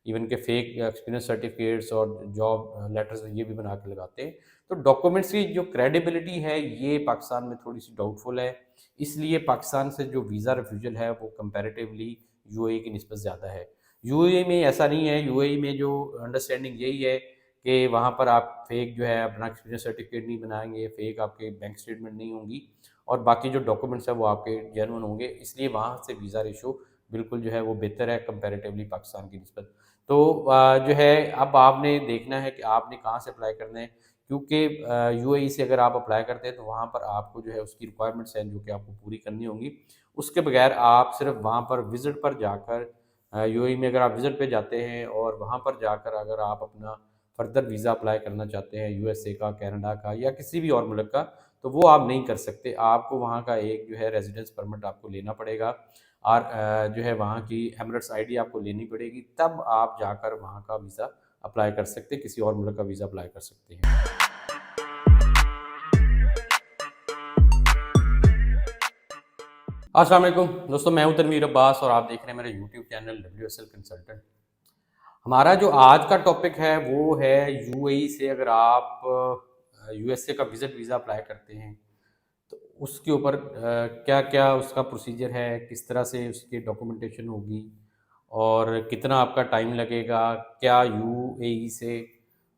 Even के fake experience certificates और job letters ये भी बना के लगाते हैं। तो डॉक्यूमेंट्स की जो क्रेडिबिलिटी है ये पाकिस्तान में थोड़ी सी डाउटफुल है। इसलिए पाकिस्तान से जो वीज़ा रिफ्यूजल है वो कंपैरेटिवली यूएई की निस्बत ज़्यादा है। यूएई में ऐसा नहीं है, यूएई में जो अंडरस्टैंडिंग यही है कि वहाँ पर आप फेक जो है अपना एक्सपीरियंस सर्टिफिकेट नहीं बनाएंगे, फेक आपके बैंक स्टेटमेंट नहीं होंगी और बाकी जो डॉक्यूमेंट्स है वो आपके जेन्युइन होंगे। इसलिए वहाँ से वीज़ा रेशो बिल्कुल जो है वो बेहतर है कंपैरेटिवली पाकिस्तान की निस्बत। तो जो है अब आपने देखना है कि आपने कहाँ से अप्लाई करना है, क्योंकि यूएई से अगर आप अप्लाई करते हैं तो वहाँ पर आपको जो है उसकी रिक्वायरमेंट्स हैं जो कि आपको पूरी करनी होंगी। उसके बगैर आप सिर्फ वहाँ पर विज़िट पर जाकर यूएई में अगर आप विज़िट पे जाते हैं और वहाँ पर जाकर अगर आप अपना फर्दर वीज़ा अप्लाई करना चाहते हैं यूएसए का, कनाडा का या किसी भी और मुल्क का, तो वो आप नहीं कर सकते। आपको वहाँ का एक जो है रेजिडेंस परमिट आपको लेना पड़ेगा और जो है वहाँ की एमिरेट्स आईडी आपको लेनी पड़ेगी, तब आप जाकर वहाँ का वीज़ा अप्लाई कर सकते हैं, किसी और मुल्क का वीज़ा अप्लाई कर सकते हैं। अस्सलाम वालेकुम दोस्तों, मैं हूं तनवीर अब्बास और आप देख रहे हैं मेरा यूट्यूब चैनल WSL कंसल्टेंट। हमारा जो आज का टॉपिक है वो है यूएई से अगर आप यूएसए का विज़िट वीज़ा अप्लाई करते हैं तो उसके ऊपर क्या क्या उसका प्रोसीजर है, किस तरह से उसकी डॉक्यूमेंटेशन होगी और कितना आपका टाइम लगेगा, क्या यूएई से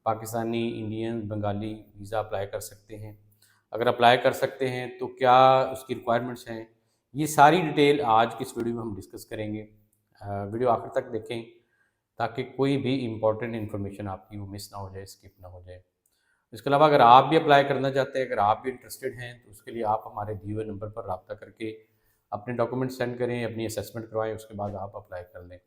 Pakistani, Indian, Bengali visa apply कर सकते हैं, अगर अप्लाई कर सकते हैं तो क्या उसकी रिक्वायरमेंट्स हैं। ये सारी डिटेल आज की इस वीडियो में हम डिस्कस करेंगे। वीडियो आखिर तक देखें ताकि कोई भी इम्पोर्टेंट इन्फॉर्मेशन आपकी वो मिस ना हो जाए, स्किप ना हो जाए। इसके अलावा अगर आप भी अप्लाई करना चाहते हैं, अगर आप भी इंटरेस्टेड हैं तो उसके लिए आप हमारे दिए हुए नंबर पर रब्ता करके अपने डॉक्यूमेंट सेंड करें, अपनी असेसमेंट करवाएं, उसके बाद आप अप्लाई कर लें।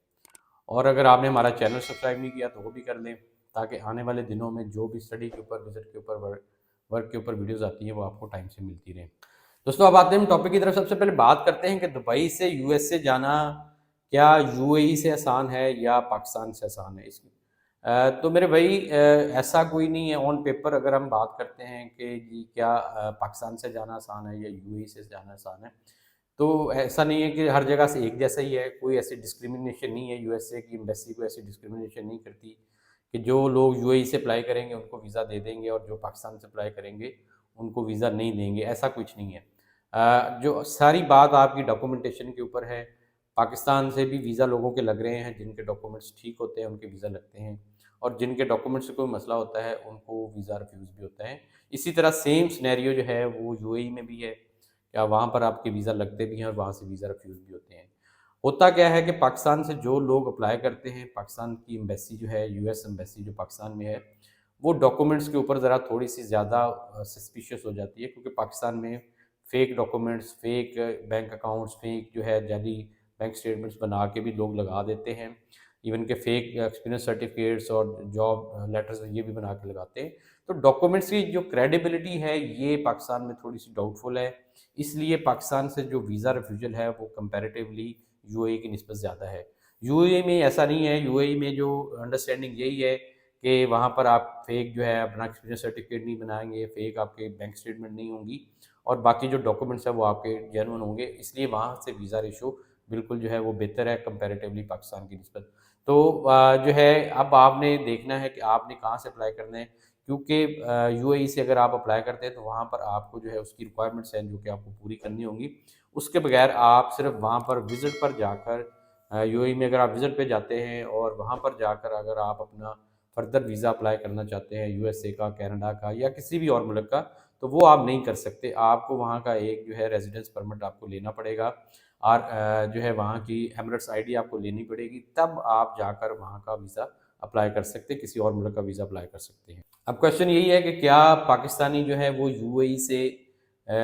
और अगर आपने हमारा चैनल सब्सक्राइब नहीं किया तो वो भी कर लें, ताकि आने वाले दिनों में जो भी स्टडी के ऊपर, विजिट के ऊपर, वर्क के ऊपर वीडियोज़ आती हैं वो आपको टाइम से मिलती रहें। दोस्तों अब आते हैं हम टॉपिक की तरफ। सबसे पहले बात करते हैं कि दुबई से यूएसए जाना क्या यूएई से आसान है या पाकिस्तान से आसान है। इसमें तो मेरे भाई ऐसा कोई नहीं है ऑन पेपर। अगर हम बात करते हैं कि जी क्या पाकिस्तान से जाना आसान है या यूएई से जाना आसान है, तो ऐसा नहीं है कि हर जगह से एक जैसा ही है। कोई ऐसी डिस्क्रिमिनेशन नहीं है, यूएसए की एम्बेसी को ऐसी डिस्क्रिमिनेशन नहीं करती कि जो लोग यूएई से अप्लाई करेंगे उनको वीज़ा दे देंगे और जो पाकिस्तान से अप्लाई करेंगे उनको वीज़ा नहीं देंगे, ऐसा कुछ नहीं है। जो सारी बात आपकी डॉक्यूमेंटेशन के ऊपर है। पाकिस्तान से भी वीज़ा लोगों के लग रहे हैं, जिनके डॉक्यूमेंट्स ठीक होते हैं उनके वीज़ा लगते हैं और जिनके डॉक्यूमेंट्स से कोई मसला होता है उनको वीज़ा रिफ्यूज़ भी होता है। इसी तरह सेम सिनेरियो जो है वो यूएई में भी है, क्या वहाँ पर आपके वीज़ा लगते भी हैं और वहाँ से वीज़ा रिफ्यूज़ भी होते हैं। होता क्या है कि पाकिस्तान से जो लोग अप्लाई करते हैं, पाकिस्तान की एम्बेसी जो है, यूएस एम्बेसी जो पाकिस्तान में है, वो डॉक्यूमेंट्स के ऊपर ज़रा थोड़ी-सी ज़्यादा सस्पिशियस हो जाती है, क्योंकि पाकिस्तान में fake documents, fake bank accounts, fake जो है जाली बैंक स्टेटमेंट्स बना के भी लोग लगा देते हैं। इवन के फ़ेक एक्सपीरियंस सर्टिफिकेट्स और जॉब लेटर्स ये भी बना के लगाते हैं। तो डॉक्यूमेंट्स की जो क्रेडिबिलिटी है ये पाकिस्तान में थोड़ी-सी डाउटफुल है। इसलिए पाकिस्तान से जो वीज़ा रिफ्यूजल है वो कंपैरेटिवली यूएई की निस्बत ज़्यादा है। यूएई में ऐसा नहीं है, यूएई में जो अंडरस्टैंडिंग यही है कि वहाँ पर आप फेक जो है अपना एक्सपीरियंस सर्टिफिकेट नहीं बनाएँगे, फेक आपके बैंक स्टेटमेंट नहीं होंगी और बाकी जो डॉक्यूमेंट्स हैं वो आपके जेन्युइन होंगे। इसलिए वहाँ से वीज़ा रेशो बिल्कुल जो है वो बेहतर है कंपैरेटिवली पाकिस्तान की निस्बत। तो जो है अब आपने देखना है कि आपने कहाँ से अप्लाई करना है, क्योंकि यूएई से अगर आप अप्लाई करते हैं तो वहाँ पर आपको जो है उसकी रिक्वायरमेंट्स हैं जो कि आपको पूरी करनी होंगी। उसके बगैर आप सिर्फ वहाँ पर विज़िट पर जाकर यूएई में अगर आप विज़िट पे जाते हैं और वहाँ पर जाकर अगर आप अपना फर्दर वीज़ा अप्लाई करना चाहते हैं यूएसए का, कनाडा का या किसी भी और मुल्क का, तो वो आप नहीं कर सकते। आपको वहाँ का एक जो है रेजिडेंस परमिट आपको लेना पड़ेगा और जो है वहाँ की एमिरेट्स आईडी आपको लेनी पड़ेगी, तब आप जाकर वहाँ का वीज़ा अप्लाई कर सकते हैं, किसी और मुल्क का वीज़ा अप्लाई कर सकते हैं। अब क्वेश्चन यही है कि क्या पाकिस्तानी जो है वो यूएई से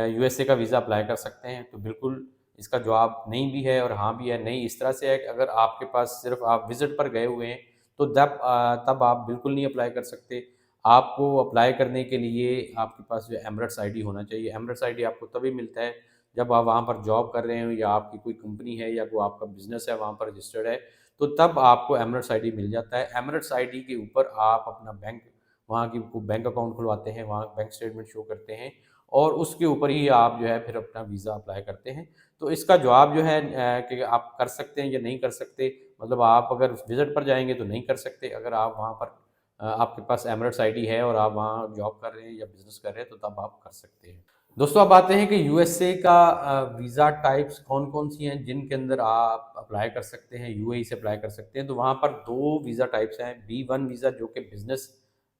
यूएसए का वीज़ा अप्लाई कर सकते हैं, तो बिल्कुल इसका जवाब नहीं भी है और हाँ भी है। नहीं इस तरह से है कि अगर आपके पास सिर्फ आप विज़िट पर गए हुए हैं तो तब आप बिल्कुल नहीं अप्लाई कर सकते। आपको अप्लाई करने के लिए आपके पास जो एमिरेट्स आईडी होना चाहिए। एमिरेट्स आईडी आपको तभी मिलता है जब आप वहाँ पर जॉब कर रहे हो या आपकी कोई कंपनी है या कोई आपका बिज़नेस है वहाँ पर रजिस्टर्ड है, तो तब आपको एमिरेट्स आईडी मिल जाता है। एमिरेट्स आईडी के ऊपर आप अपना बैंक, वहाँ की को बैंक अकाउंट खुलवाते हैं, वहाँ बैंक स्टेटमेंट शो करते हैं और उसके ऊपर ही आप जो है फिर अपना वीज़ा अप्लाई करते हैं। तो इसका जवाब जो है कि आप कर सकते हैं या नहीं कर सकते, मतलब आप अगर विज़िट पर जाएंगे तो नहीं कर सकते। अगर आप वहाँ पर आपके पास एमिरेट्स आईडी है और आप वहाँ जॉब कर रहे हैं या बिजनेस कर रहे हैं तो तब आप कर सकते हैं। दोस्तों अब आते हैं कि यूएसए का वीज़ा टाइप्स कौन कौन सी हैं जिनके अंदर आप अप्लाई कर सकते हैं, यूएई से अप्लाई कर सकते हैं। तो वहाँ पर दो वीज़ा टाइप्स हैं, बी वन वीज़ा जो कि बिजनेस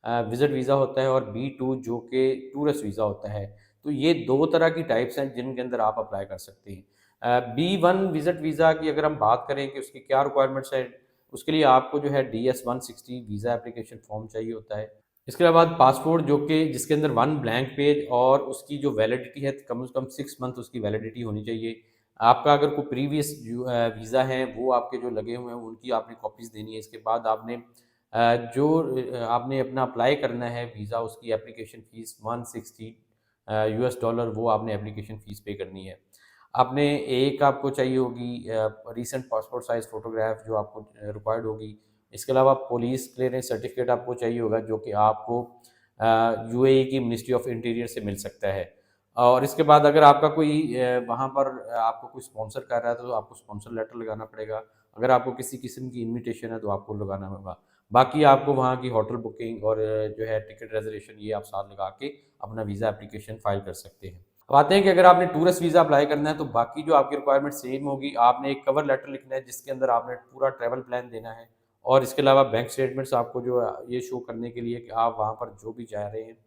विजिट वीज़ा होता है और बी टू जो कि टूरिस्ट वीज़ा होता है। तो ये दो तरह की टाइप्स हैं जिनके अंदर आप अप्लाई कर सकते हैं। बी वन विजिट वीज़ा की अगर हम बात करें कि उसकी क्या रिक्वायरमेंट्स है, उसके लिए आपको जो है DS-160 वीज़ा एप्लीकेशन फॉर्म चाहिए होता है। इसके बाद पासपोर्ट जो कि जिसके अंदर वन ब्लैंक पेज और उसकी जो वैलिडिटी है कम से कम 6 मंथ उसकी वैलिडिटी होनी चाहिए। आपका अगर कोई प्रीवियस वीज़ा है वो आपके जो लगे हुए हैं उनकी आपने कॉपीज़ देनी है। इसके बाद आपने आपने अपना अप्लाई करना है वीज़ा, उसकी एप्लीकेशन फ़ीस 160 $, वो आपने एप्लीकेशन फ़ीस पे करनी है। आपने एक आपको चाहिए होगी रीसेंट पासपोर्ट साइज़ फ़ोटोग्राफ जो आपको रिक्वायर्ड होगी। इसके अलावा पुलिस क्लियरेंस सर्टिफिकेट आपको चाहिए होगा जो कि आपको यूएई की मिनिस्ट्री ऑफ इंटीरियर से मिल सकता है। और इसके बाद अगर आपका कोई वहाँ पर आपको कोई स्पॉन्सर कर रहा है तो आपको स्पॉन्सर लेटर लगाना पड़ेगा। अगर आपको किसी किस्म की इनविटेशन है तो आपको लगाना होगा। बाकी आपको वहाँ की होटल बुकिंग और जो है टिकट रिजर्वेशन ये आप साथ लगा के अपना वीज़ा एप्लीकेशन फ़ाइल कर सकते हैं। अब आते हैं कि अगर आपने टूरिस्ट वीज़ा अप्लाई करना है तो बाकी जो आपकी रिक्वायरमेंट सेम होगी। आपने एक कवर लेटर लिखना है जिसके अंदर आपने पूरा ट्रैवल प्लान देना है और इसके अलावा बैंक स्टेटमेंट्स आपको जो ये शो करने के लिए कि आप वहाँ पर जो भी जा रहे हैं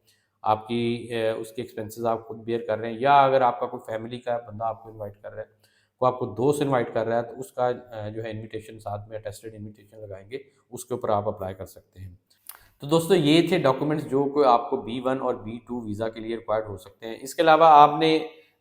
आपकी उसके एक्सपेंसेस आप खुद बेयर कर रहे हैं, या अगर आपका कोई फैमिली का बंदा आपको इनवाइट कर रहा है, वो आपको दोस्त इनवाइट कर रहा है तो उसका जो है इनविटेशन साथ में अटेस्टेड इनविटेशन लगाएंगे, उसके ऊपर आप अप्लाई कर सकते हैं। तो दोस्तों ये थे डॉक्यूमेंट्स जो कि आपको बी वन और बी टू वीज़ा के लिए रिक्वायर्ड हो सकते हैं। इसके अलावा आपने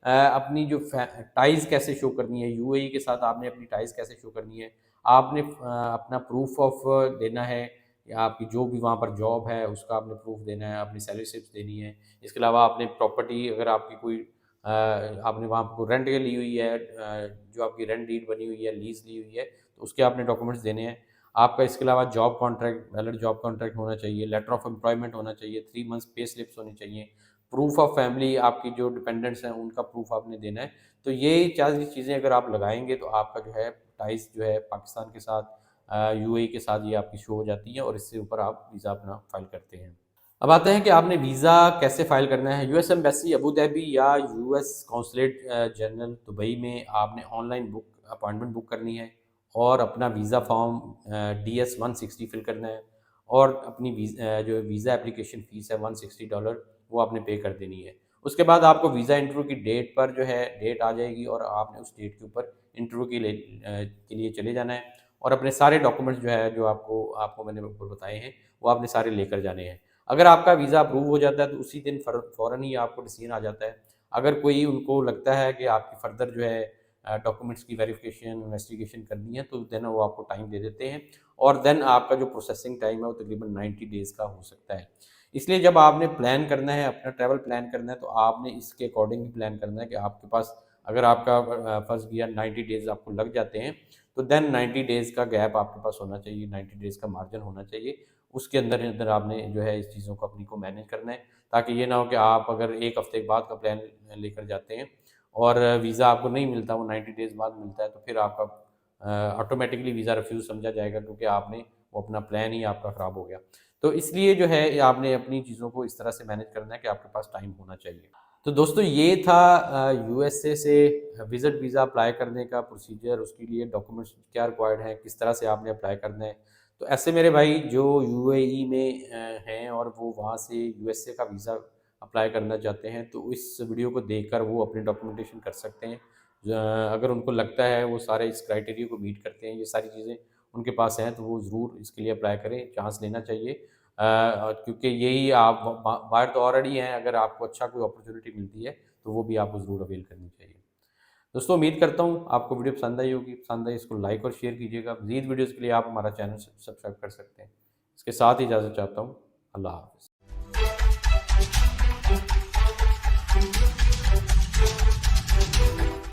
अपनी जो टाइज़ कैसे शो करनी है यूएई के साथ, आपने अपनी टाइज़ कैसे शो करनी है, आपने अपना प्रूफ ऑफ देना है या आपकी जो भी वहाँ पर जॉब है उसका आपने प्रूफ देना है, अपनी सैलरी स्लिप्स देनी है। इसके अलावा आपने प्रॉपर्टी अगर आपकी कोई आपने वहाँ पर रेंट के ली हुई है, जो आपकी रेंट डीड बनी हुई है, लीज़ ली हुई है, तो उसके आपने डॉक्यूमेंट्स देने हैं। आपका इसके अलावा job contract, valid job contract होना चाहिए, लेटर ऑफ एम्प्लॉयमेंट होना चाहिए, 3 मंथ्स पे स्लिप्स होनी चाहिए, प्रूफ ऑफ फैमिली, आपकी जो डिपेंडेंट्स हैं उनका प्रूफ आपने देना है। तो ये 4 चीज़ें अगर आप लगाएंगे तो आपका जो है टाइज जो है पाकिस्तान के साथ, यूएई के साथ ये आपकी शो हो जाती है और इससे ऊपर आप वीज़ा अपना फाइल करते हैं। अब आते हैं कि आपने वीज़ा कैसे फ़ाइल करना है। यूएस एम्बेसी अबू धाबी या यूएस कौंसलेट जनरल दुबई में आपने ऑनलाइन अपॉइंटमेंट बुक करनी है और अपना वीज़ा फॉर्म DS-160 फिल करना है और अपनी जो वीज़ा एप्लीकेशन फ़ीस है $160 वो आपने पे कर देनी है। उसके बाद आपको वीज़ा इंटरव्यू की डेट पर जो है डेट आ जाएगी और आपने उस डेट के ऊपर इंटरव्यू के लिए चले जाना है और अपने सारे डॉक्यूमेंट्स जो है जो आपको आपको मैंने ऊपर बताए हैं वो आपने सारे लेकर जाने हैं। अगर आपका वीज़ा अप्रूव हो जाता है तो उसी दिन फ़ौरन ही आपको डिसीजन आ जाता है। अगर कोई उनको लगता है कि आपकी फ़र्दर जो है डॉक्यूमेंट्स की वेरिफिकेशन, इन्वेस्टिगेशन करनी है तो देन वो आपको टाइम दे देते हैं और देन आपका जो प्रोसेसिंग टाइम है वो तकरीबन 90 डेज़ का हो सकता है। इसलिए जब आपने प्लान करना है, अपना ट्रैवल प्लान करना है तो आपने इसके अकॉर्डिंग ही प्लान करना है कि आपके पास अगर आपका फर्स्ट ईयर 90 डेज़ आपको लग जाते हैं तो देन 90 डेज़ का गैप आपके पास होना चाहिए, 90 डेज़ का मार्जिन होना चाहिए। उसके अंदर अंदर आपने जो है इस चीज़ों को अपनी को मैनेज करना है, ताकि ये ना हो कि आप अगर 1 हफ़्ते के बाद का प्लान लेकर जाते हैं और वीज़ा आपको नहीं मिलता, वो 90 डेज़ बाद मिलता है, तो फिर आपका ऑटोमेटिकली वीज़ा रिफ्यूज़ समझा जाएगा क्योंकि आपने वो अपना प्लान ही आपका ख़राब हो गया। तो इसलिए जो है आपने अपनी चीज़ों को इस तरह से मैनेज करना है कि आपके पास टाइम होना चाहिए। तो दोस्तों ये था यूएसए से विज़िट वीज़ा अप्लाई करने का प्रोसीजर, उसके लिए डॉक्यूमेंट्स क्या रिक्वायर्ड हैं, किस तरह से आपने अप्लाई करना है। तो ऐसे मेरे भाई जो यूएई में हैं और वो वहाँ से यूएसए का वीज़ा अप्लाई करना चाहते हैं तो इस वीडियो को देखकर वो अपनी डॉक्यूमेंटेशन कर सकते हैं। अगर उनको लगता है वो सारे इस क्राइटेरिया को मीट करते हैं, ये सारी चीज़ें उनके पास हैं तो वो ज़रूर इसके लिए अप्लाई करें, चांस लेना चाहिए। क्योंकि यही आप बाहर तो ऑलरेडी हैं, अगर आपको अच्छा कोई अपॉर्चुनिटी मिलती है तो वो भी आपको ज़रूर अवेल करनी चाहिए। दोस्तों उम्मीद करता हूँ आपको वीडियो पसंद आई होगी, पसंद आई इसको लाइक और शेयर कीजिएगा। मज़ीद वीडियोज़ के लिए आप हमारा चैनल सब्सक्राइब कर सकते हैं। इसके साथ ही इजाज़त चाहता हूँ। अल्लाह हाफ़िज़।